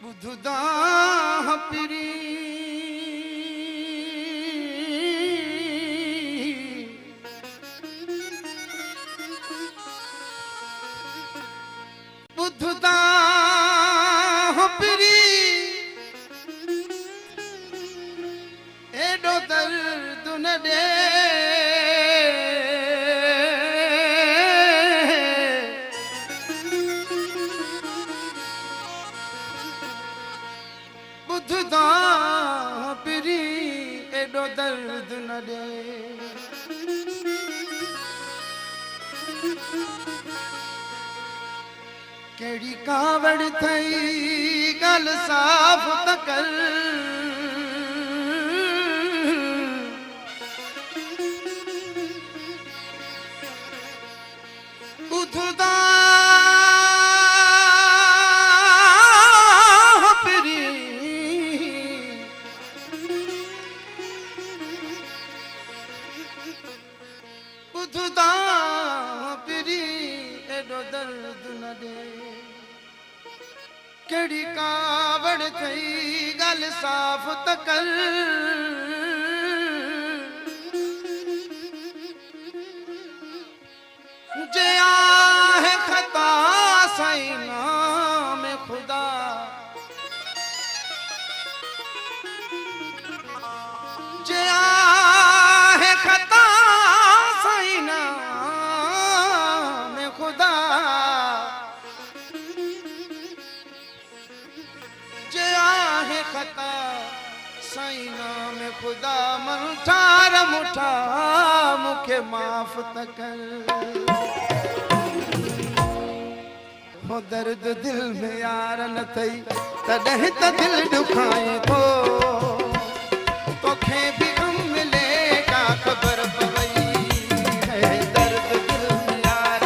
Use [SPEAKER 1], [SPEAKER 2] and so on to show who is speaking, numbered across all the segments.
[SPEAKER 1] बुधदा पिरी बुधदा पिरी एडो दर्द न दे बुधदा पिरी एडो दर्द न दे केड़ी कावड़ थई गल साफ त कर बुधदा पिरी बुधदा पिरी एडो दर्द न दे केड़ी कावड़ थई गल साफ त कर जे आहे खता सही नाम खुदा जे आहे खता सही नाम खुदा जे आहे खता सही नाम खुदा मन ठार मुठा मुखे माफ त कर हो दर्द दिल में यार न थई तॾहिं त दिल दुखाए थो तोखे भी गम मिले का ख़बर पवई है दर्द दिल में यार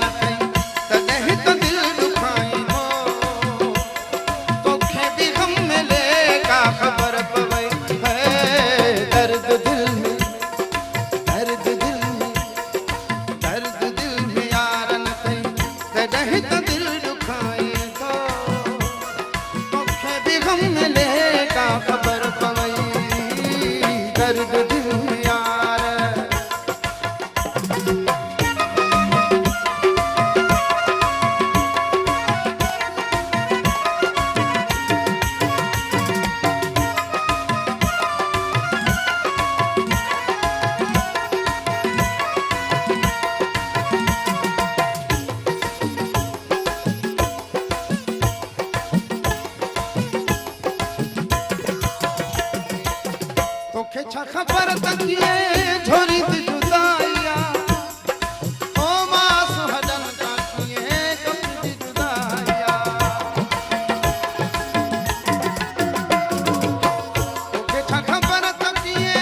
[SPEAKER 1] न थई तॾहिं त दिल दुखाए थो तोखे भी गम मिले का ख़बर पवई है दर्द दिल में यार न थई तॾहिं त दिल दुखाए थो तोखे भी गम मिले का ख़बर पवई दर्द दिल में यार तोखे छा ख़बर तकिए झोरी ती जुदाइया ओ मास हडन काटिए कपी जुदाइया तोखे छा ख़बर तकिए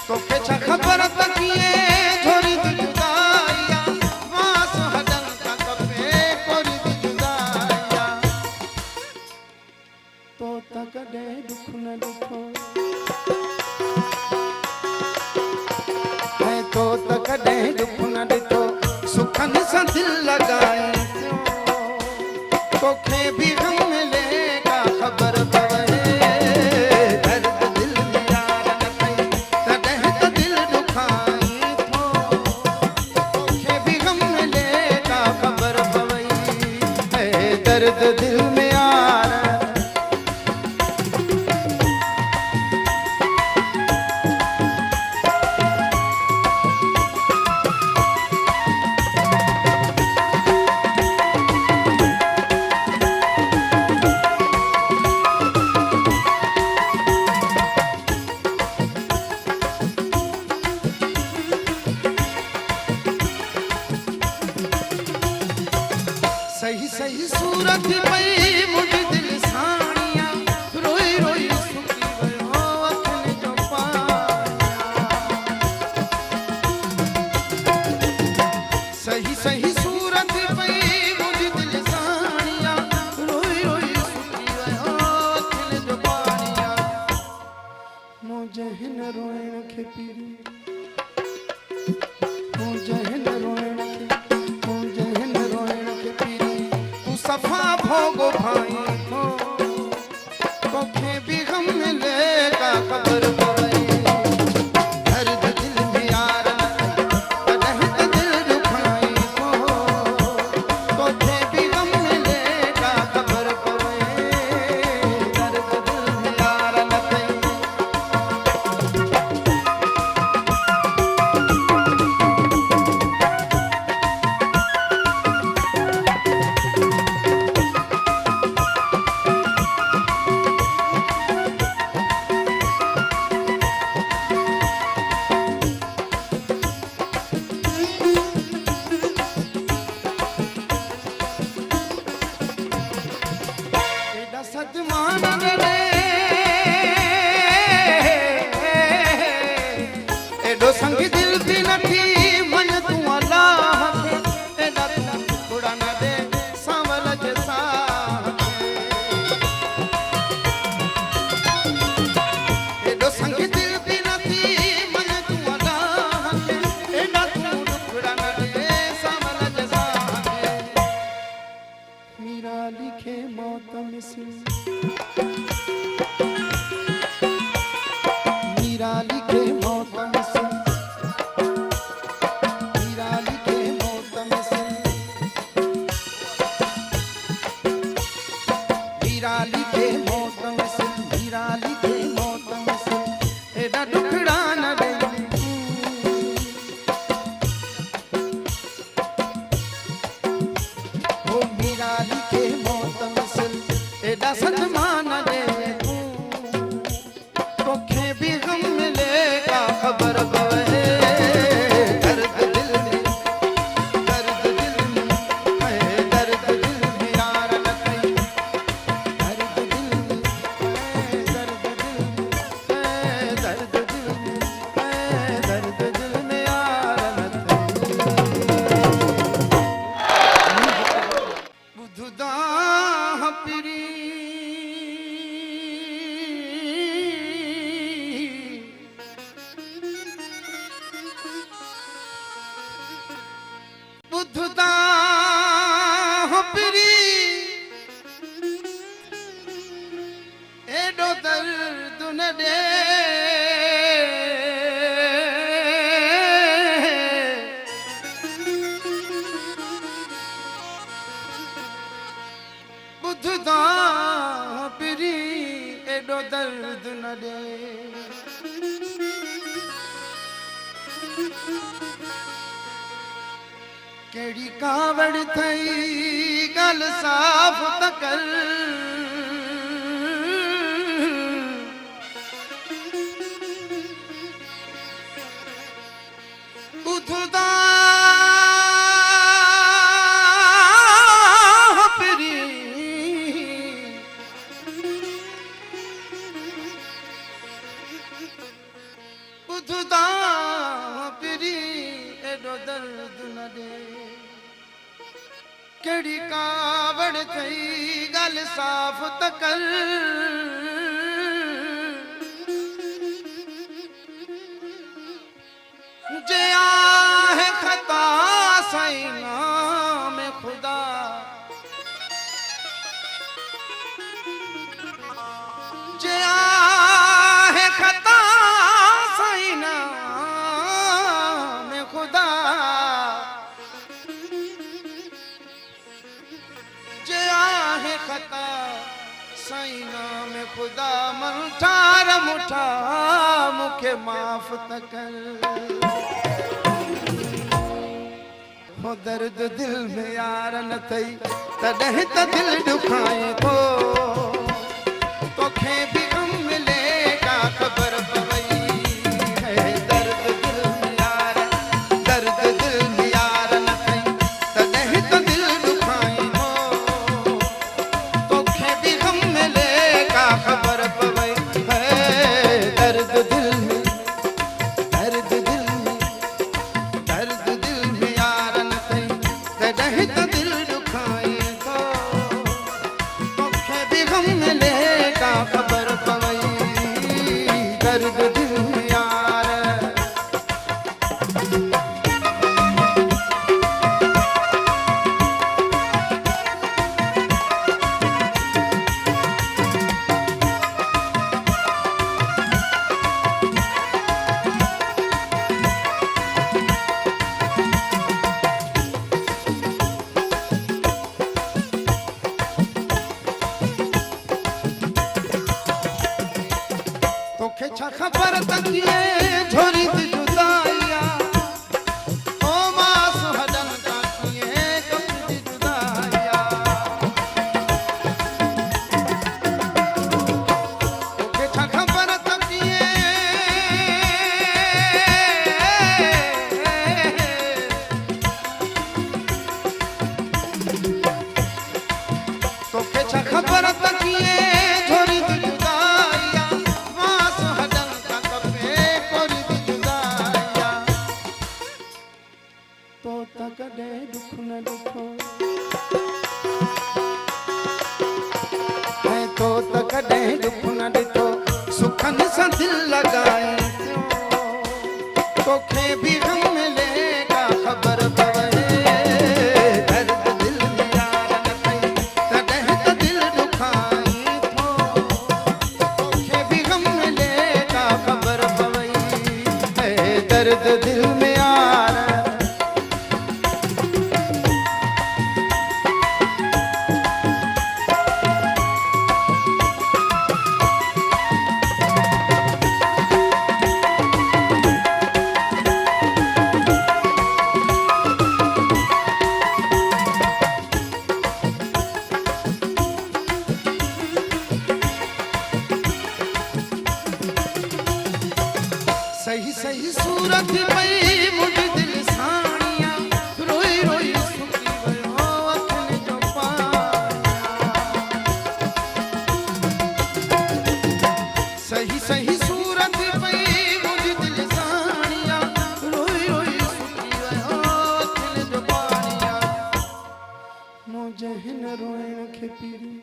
[SPEAKER 1] तोखे छा ख़बर तकिए झोरी ती जुदाइया मास हडन का कपे कोरी ती जुदाइया तो तक दे दुख न दुखो है तो तक दे दुख न दुखो सुखन सा दिल लगाए तोखे भी गम मिले का ख़बर पवे दर्द दिल में यार न थई तॾहिं त दिल दुखाई थो तोखे भी गम मिले का ख़बर पवई है दर्द दिल में यार हिन रोइण खे पीरी मुंहिंजे हिन रोइण खे मुंहिंजे हिन रोइण खे पीरी तूं सफ़ा भोगो भाई थो तोखे बि गम मिले का ख़बर पवे दर्द दिल में यार तॾहिं त दिल दुखाई थो तोखे बि गम मिले का ख़बर पवे दर्द दिल में यार न थई एॾा सदमा न ॾे एॾो संग दिल बि नथी मन तूं अलाह खे एॾा टुकड़ा न ॾे सांवल जे साह एॾो संग दिल बि नथी मन तूं अलाह खे एॾा टुकड़ा न ॾे सांवल जे साह मीरा लिखे मौत मिसल मीरा लिखे मौत मिसल मीरा लिखे मौत मिसल मीरा लिखे मौत मिसल मीरा लिखे मौत मिसल एॾा टुकड़ा न ॾे ओ मीरा लिखे मौत मिसल एॾा सदमा न ॾे तूं तोखे बि गम मिले का ख़बर पवे दर्द दिल में दर्द दिल में है दर्द दिल में यार न थई दर्द दिल में दर्द दिल में दर्द दिल में दर्द दिल में यार न थई बुधदा पिरी बुधदा पिरी एॾो दर्द न ॾे बुधदा पिरी एॾो दर्द न ॾे कहिड़ी कावड़ थई ॻाल्हि साफ़ त कर बुधदा पिरी बुधदा पिरी एॾो दर्द न ॾे कहिड़ी कावड़ थई ॻाल्हि साफ़ त कर जे आहे ख़ता साईं नाम ख़ुदा जे आहे ख़ता साईं नाम ख़ुदा जे आहे ख़ता साईं नाम ख़ुदा मन ठार मुठा मूंखे माफ़ त कर हो दर्द दिल में यार न थई तॾहिं त दिल दुखाए थो तोखे बि गम मिले का ख़बर पवई है दर्द दिल में यार न थई तॾहिं त दिल दुखाए थो तोखे बि गम मिले का ख़बर पवई है दर्द दिल में दर्द दिल में दर्द दिल में यार न थई तॾहिं त दिल दुखाए थो तोखे बि गम मिले का ख़बर पवई तकिए झोरी दी जुदाइया ओ मां सुहडन तकिए कब दी जुदाइया तोखे छा खबर तकिए तोखे छा खबर तकिए झोरी दी जुदाइया मां सुहडन तकपे कोरी दी जुदाइया तो तकदे दुख न दुखो है तो तकदे दुख न दुखो सुखन सा दिल लगाए तोखे भी गम मिलेगा खबर पवे दर्द दिल में यार न कई तड़ह तो दिल दुखाई थो तोखे भी गम मिलेगा खबर पवई दर्द दिल में यार सही सही सूरत पई मुझ दिल साणिया रोई रोई सुकी वयो अखिन जो पानिया सही सही सूरत पई मुझ दिल साणिया रोई रोई सुकी वयो अखिन जो पानिया मुझे हिन रोइण खे पीरी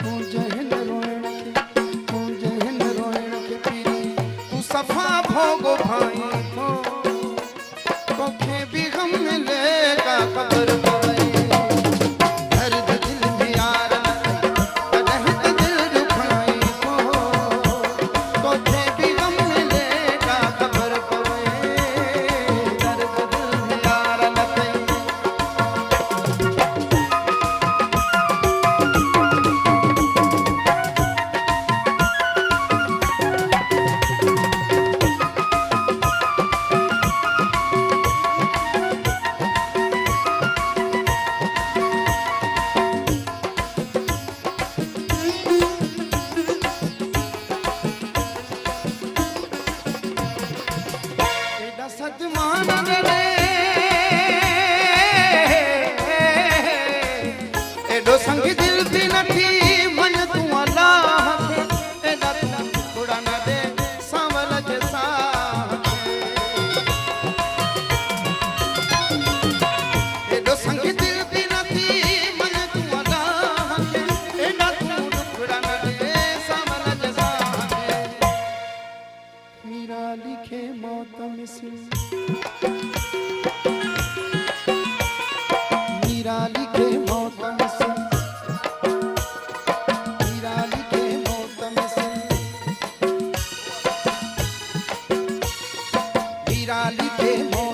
[SPEAKER 1] मुझे हिन रोइण खे मुझे हिन रोइण खे पीरी सफा भोगो भाई को तोखे भी गम मिलेगा खबर पवे दर्द दिल में यार तड़ह तो दिल दुखाई को तोखे भी गम मिलेगा खबर पवे दर्द दिल में यार न कई एडा सदमान रे एडो संग दिल भी नथी मन तू अल्लाह के एडा तू थोड़ा न दे सांवल जे साथ एडो संग दिल भी नथी मन तू अल्लाह के एडा तू थोड़ा न दे सांवल जे साथ मीरा लिखे मौत मिसी मीरा लिखे मौत मिसी मीरा लिखे मौत मिसी मीरा लिखे मौत